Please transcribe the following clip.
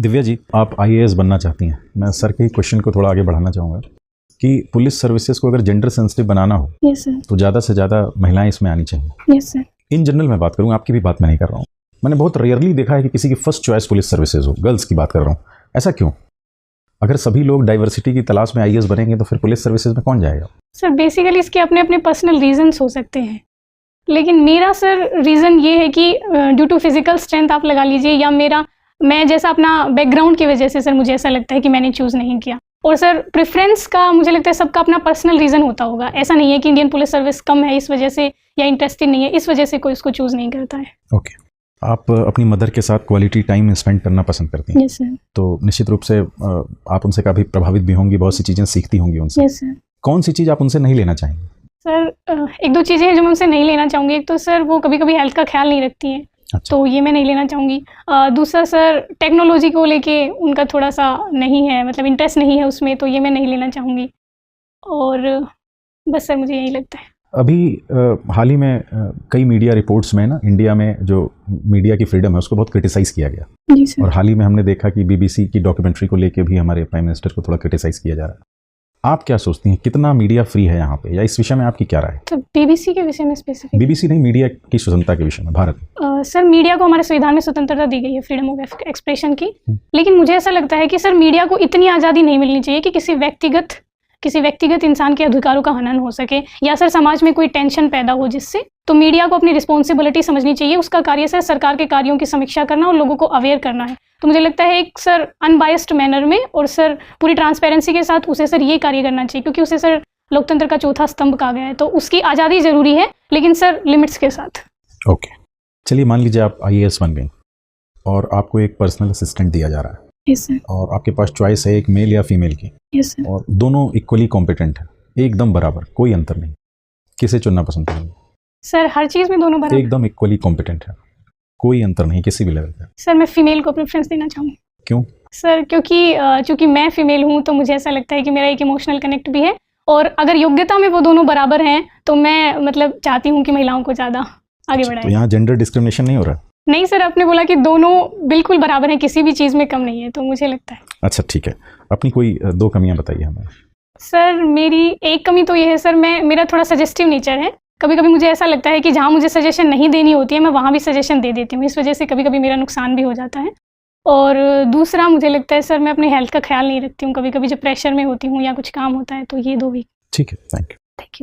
दिव्या जी, आप आईएएस बनना चाहती हैं। मैं सर के क्वेश्चन को थोड़ा आगे बढ़ाना चाहूँगा कि पुलिस सर्विसेज को अगर जेंडर सेंसिटिव बनाना हो तो ज़्यादा से ज़्यादा महिलाएं इसमें आनी चाहिए। इन जनरल मैं बात करूँगा, आपकी भी बात मैं नहीं कर रहा हूँ। मैंने बहुत रेयरली देखा है कि किसी की फर्स्ट चॉइस पुलिस सर्विसेज हो। गर्ल्स की बात कर रहा हूँ। ऐसा क्यों? अगर सभी लोग डाइवर्सिटी की तलाश में आईएएस बनेंगे तो फिर पुलिस सर्विसेज में कौन जाएगा? सर बेसिकली इसके अपने अपने पर्सनल रीजंस हो सकते हैं, लेकिन मेरा सर रीज़न ये है कि ड्यू टू फिजिकल स्ट्रेंथ आप लगा लीजिए, या मैं जैसा अपना बैकग्राउंड की वजह से सर मुझे ऐसा लगता है कि मैंने चूज़ नहीं किया। और सर प्रेफरेंस का मुझे लगता है सबका अपना पर्सनल रीज़न होता होगा। ऐसा नहीं है कि इंडियन पुलिस सर्विस कम है इस वजह से या इंटरेस्टेड नहीं है इस वजह से कोई इसको चूज़ नहीं करता है। ओके, आप अपनी मदर के साथ क्वालिटी टाइम स्पेंड करना पसंद करती हैं। Yes sir. तो निश्चित रूप से आप उनसे काफ़ी प्रभावित भी होंगी, बहुत सी चीज़ें सीखती होंगी उनसे। Yes sir. कौन सी चीज़ आप उनसे नहीं लेना चाहेंगे? सर एक दो चीज़ें हैं जो मैं उनसे नहीं लेना चाहूँगी। एक तो सर वो कभी कभी हेल्थ का ख्याल नहीं रखती हैं। अच्छा। तो ये मैं नहीं लेना चाहूँगी। दूसरा सर टेक्नोलॉजी को लेके उनका थोड़ा सा नहीं है, मतलब इंटरेस्ट नहीं है उसमें, तो ये मैं नहीं लेना चाहूँगी। और बस सर मुझे यही लगता है। अभी हाल ही में कई मीडिया रिपोर्ट्स में ना, इंडिया में जो मीडिया की फ्रीडम है उसको बहुत क्रिटिसाइज़ किया गया। जी सर। और हाल ही में हमने देखा कि बीबीसी की डॉक्यूमेंट्री को लेके भी हमारे प्राइम मिनिस्टर को थोड़ा क्रिटिसाइज़ किया जा रहा है। आप क्या सोचती हैं, कितना मीडिया फ्री है यहाँ पे, या इस विषय में आपकी क्या राय है? तो बीबीसी के विषय में स्पेसिफिक? बीबीसी नहीं, मीडिया की स्वतंत्रता के विषय में भारत में। सर मीडिया को हमारे संविधान में स्वतंत्रता दी गई है फ्रीडम ऑफ एक्सप्रेशन की, लेकिन मुझे ऐसा लगता है कि सर मीडिया को इतनी आज़ादी नहीं मिलनी चाहिए कि किसी व्यक्तिगत इंसान के अधिकारों का हनन हो सके, या सर समाज में कोई टेंशन पैदा हो जिससे। तो मीडिया को अपनी रिस्पॉन्सिबिलिटी समझनी चाहिए। उसका कार्य सर सरकार के कार्यों की समीक्षा करना और लोगों को अवेयर करना है। तो मुझे लगता है एक सर अनबायस्ड मैनर में और सर पूरी ट्रांसपेरेंसी के साथ उसे सर ये कार्य करना चाहिए, क्योंकि उसे सर लोकतंत्र का चौथा स्तंभ कहा गया है। तो उसकी आज़ादी ज़रूरी है, लेकिन सर लिमिट्स के साथ। ओके, चलिए मान लीजिए आप आईएएस बन गई और आपको एक पर्सनल असिस्टेंट दिया जा रहा है। Yes sir. और आपके पास चॉइस है एक मेल या फीमेल की। Yes sir. और दोनों इक्वली कॉम्पिटेंट है, एकदम बराबर, कोई अंतर नहीं। किसे चुनना पसंद करेंगे? सर हर चीज़ में दोनों बराबर। एकदम इक्वली कॉम्पिटेंट है, कोई अंतर नहीं किसी भी लेवल पे। सर मैं फीमेल को प्रेफरेंस देना चाहूँगी। क्यों? सर क्योंकि चूँकि मैं फीमेल हूँ तो मुझे ऐसा लगता है कि मेरा एक इमोशनल कनेक्ट भी है, और अगर योग्यता में वो दोनों बराबर हैं तो मैं मतलब चाहती हूँ कि महिलाओं को ज़्यादा आगे बढ़ाएं। तो यहाँ जेंडर डिस्क्रिमिनेशन नहीं हो रहा? नहीं सर, आपने बोला कि दोनों बिल्कुल बराबर हैं, किसी भी चीज़ में कम नहीं है, तो मुझे लगता है। अच्छा ठीक है, अपनी कोई दो कमियाँ बताइए हमें। सर मेरी एक कमी तो ये है सर, मेरा थोड़ा सजेस्टिव नेचर है। कभी कभी मुझे ऐसा लगता है कि जहाँ मुझे सजेशन नहीं देनी होती है मैं वहाँ भी सजेशन दे देती हूँ। इस वजह से कभी कभी मेरा नुकसान भी हो जाता है। और दूसरा मुझे लगता है सर मैं अपनी हेल्थ का ख्याल नहीं रखती हूँ, कभी कभी जब प्रेशर में होती हूँ या कुछ काम होता है, तो ये दो भी। ठीक है, थैंक यू। Thank you.